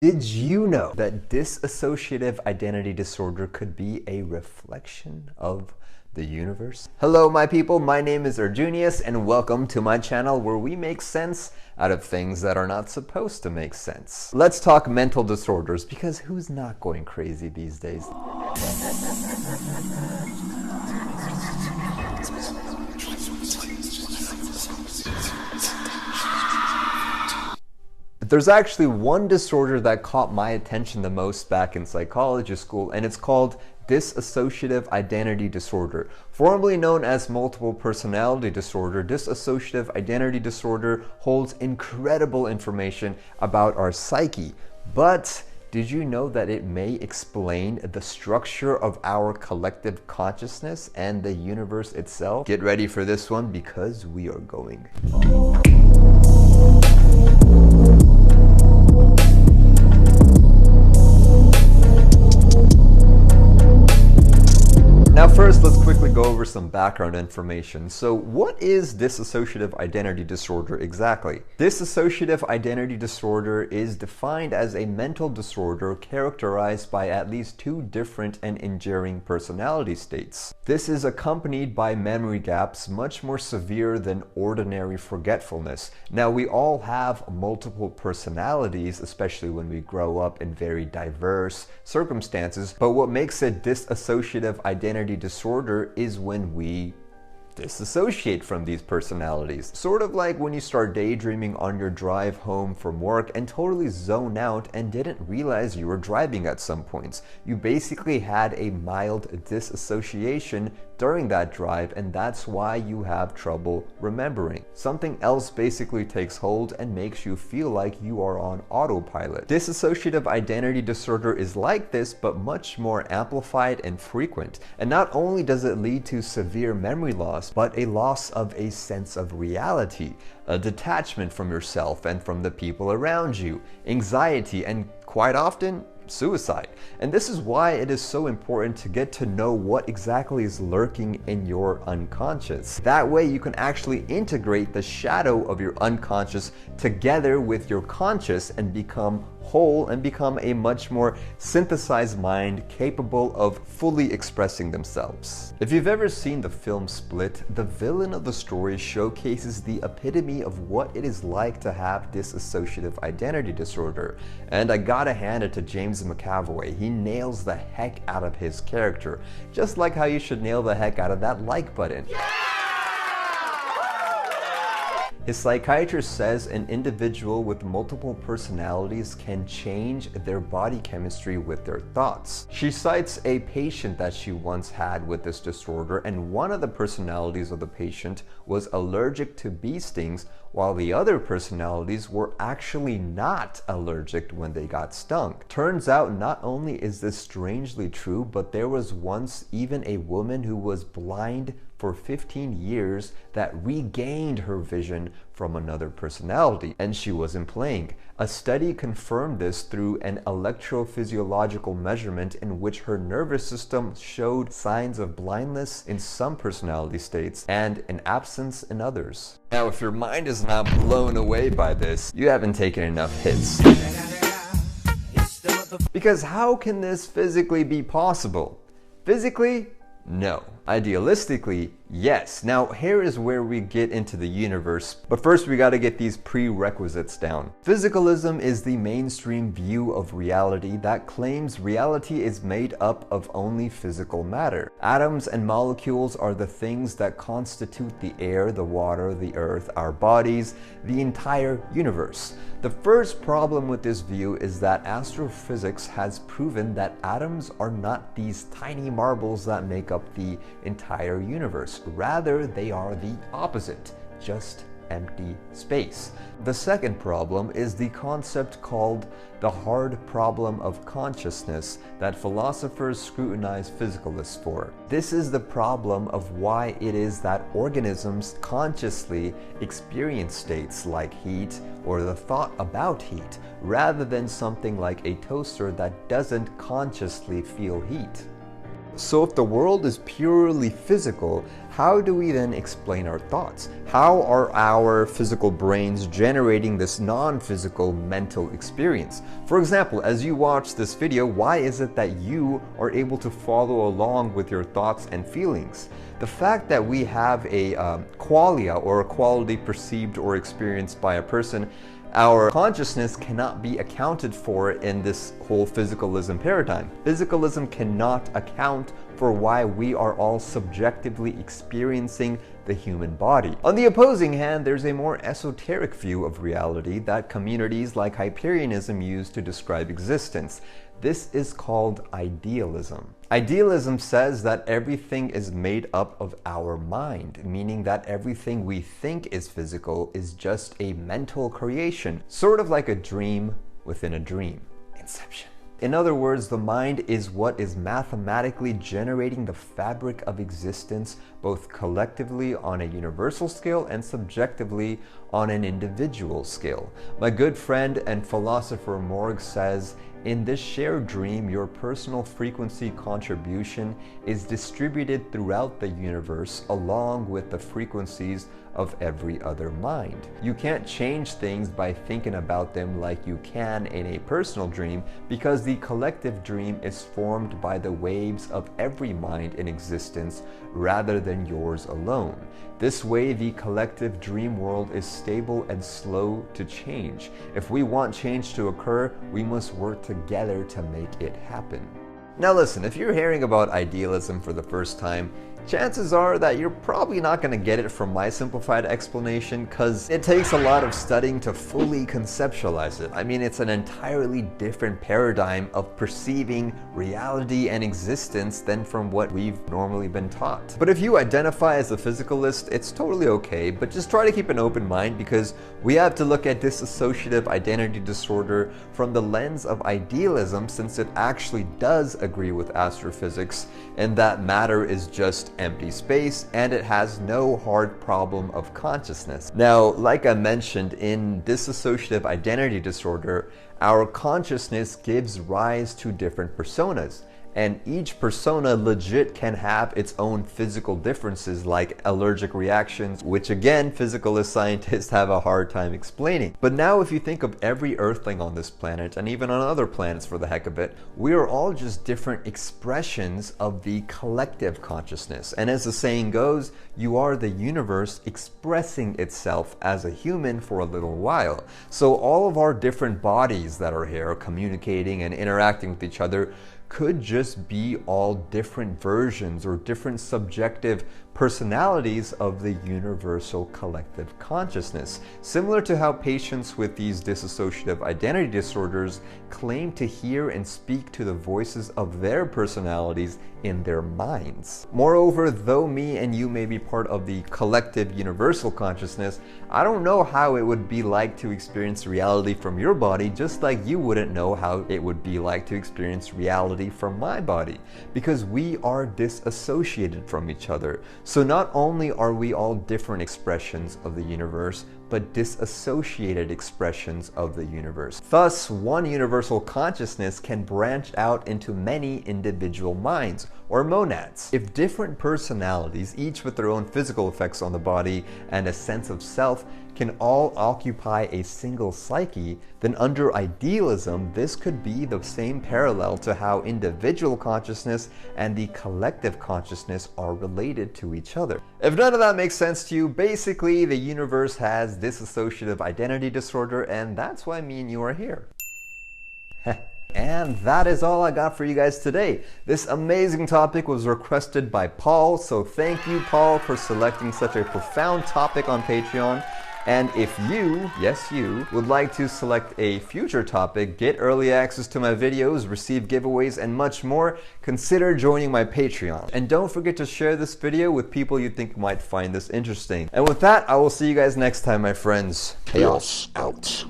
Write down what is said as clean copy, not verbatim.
Did you know that dissociative identity disorder could be a reflection of the universe? Hello, my people. My name is Arjuneus, and welcome to my channel where we make sense out of things that are not supposed to make sense. Let's talk mental disorders, because who's not going crazy these days? There's actually one disorder that caught my attention the most back in psychology school, and it's called dissociative identity disorder. Formerly known as multiple personality disorder, dissociative identity disorder holds incredible information about our psyche. But did you know that it may explain the structure of our collective consciousness and the universe itself? Get ready for this one, because we are going. Now first, let's quickly go over some background information. So what is dissociative identity disorder exactly? Dissociative identity disorder is defined as a mental disorder characterized by at least two different and enduring personality states. This is accompanied by memory gaps much more severe than ordinary forgetfulness. Now, we all have multiple personalities, especially when we grow up in very diverse circumstances, but what makes it dissociative identity disorder is when we disassociate from these personalities. Sort of like when you start daydreaming on your drive home from work and totally zone out and didn't realize you were driving at some points. You basically had a mild disassociation during that drive, and that's why you have trouble remembering. Something else basically takes hold and makes you feel like you are on autopilot. Dissociative identity disorder is like this, but much more amplified and frequent. And not only does it lead to severe memory loss, but a loss of a sense of reality, a detachment from yourself and from the people around you, anxiety, and quite often, suicide. And this is why it is so important to get to know what exactly is lurking in your unconscious. That way you can actually integrate the shadow of your unconscious together with your conscious and become whole and become a much more synthesized mind capable of fully expressing themselves. If you've ever seen the film Split, the villain of the story showcases the epitome of what it is like to have dissociative identity disorder. And I gotta hand it to James McAvoy. He nails the heck out of his character, just like how you should nail the heck out of that like button. His psychiatrist says an individual with multiple personalities can change their body chemistry with their thoughts. She cites a patient that she once had with this disorder, and one of the personalities of the patient was allergic to bee stings, while the other personalities were actually not allergic when they got stung. Turns out not only is this strangely true, but there was once even a woman who was blind for 15 years that regained her vision from another personality, and she wasn't playing. A study confirmed this through an electrophysiological measurement in which her nervous system showed signs of blindness in some personality states and an absence in others. Now, if your mind is not blown away by this, you haven't taken enough hits. Because how can this physically be possible? Physically, no. Idealistically, yes. Now, here is where we get into the universe, but first we gotta get these prerequisites down. Physicalism is the mainstream view of reality that claims reality is made up of only physical matter. Atoms and molecules are the things that constitute the air, the water, the earth, our bodies, the entire universe. The first problem with this view is that astrophysics has proven that atoms are not these tiny marbles that make up the entire universe. Rather, they are the opposite, just empty space. The second problem is the concept called the hard problem of consciousness that philosophers scrutinize physicalists for. This is the problem of why it is that organisms consciously experience states like heat or the thought about heat, rather than something like a toaster that doesn't consciously feel heat. So if the world is purely physical, how do we then explain our thoughts? How are our physical brains generating this non-physical mental experience? For example, as you watch this video, why is it that you are able to follow along with your thoughts and feelings? The fact that we have a qualia, or a quality perceived or experienced by a person, our consciousness cannot be accounted for in this whole physicalism paradigm. Physicalism cannot account for why we are all subjectively experiencing the human body. On the opposing hand, there's a more esoteric view of reality that communities like Hyperianism use to describe existence. This is called idealism. Idealism says that everything is made up of our mind, meaning that everything we think is physical is just a mental creation, sort of like a dream within a dream. Inception. In other words, the mind is what is mathematically generating the fabric of existence, both collectively on a universal scale and subjectively on an individual scale. My good friend and philosopher Morg says, in this shared dream, your personal frequency contribution is distributed throughout the universe along with the frequencies of every other mind. You can't change things by thinking about them like you can in a personal dream, because the collective dream is formed by the waves of every mind in existence rather than yours alone. This way, the collective dream world is stable and slow to change. If we want change to occur, we must work together to make it happen. Now listen, if you're hearing about idealism for the first time, chances are that you're probably not going to get it from my simplified explanation, because it takes a lot of studying to fully conceptualize it. I mean, it's an entirely different paradigm of perceiving reality and existence than from what we've normally been taught. But if you identify as a physicalist, it's totally okay, but just try to keep an open mind, because we have to look at dissociative identity disorder from the lens of idealism, since it actually does agree with astrophysics, and that matter is just empty space and it has no hard problem of consciousness. Now, like I mentioned, in dissociative identity disorder, our consciousness gives rise to different personas. And each persona legit can have its own physical differences, like allergic reactions, which again, physicalist scientists have a hard time explaining. But now if you think of every earthling on this planet, and even on other planets for the heck of it, we are all just different expressions of the collective consciousness. And as the saying goes, you are the universe expressing itself as a human for a little while. So all of our different bodies that are here communicating and interacting with each other could just be all different versions or different subjective personalities of the universal collective consciousness. Similar to how patients with these dissociative identity disorders claim to hear and speak to the voices of their personalities in their minds. Moreover, though me and you may be part of the collective universal consciousness, I don't know how it would be like to experience reality from your body, just like you wouldn't know how it would be like to experience reality from my body, because we are disassociated from each other. So not only are we all different expressions of the universe, but disassociated expressions of the universe. Thus, one universal consciousness can branch out into many individual minds, or monads. If different personalities, each with their own physical effects on the body and a sense of self, can all occupy a single psyche, then under idealism, this could be the same parallel to how individual consciousness and the collective consciousness are related to each other. If none of that makes sense to you, basically the universe has dissociative identity disorder, and that's why me and you are here. And that is all I got for you guys today. This amazing topic was requested by Paul, so thank you, Paul, for selecting such a profound topic on Patreon. And if you, yes you, would like to select a future topic, get early access to my videos, receive giveaways, and much more, consider joining my Patreon. And don't forget to share this video with people you think might find this interesting. And with that, I will see you guys next time, my friends. Chaos out.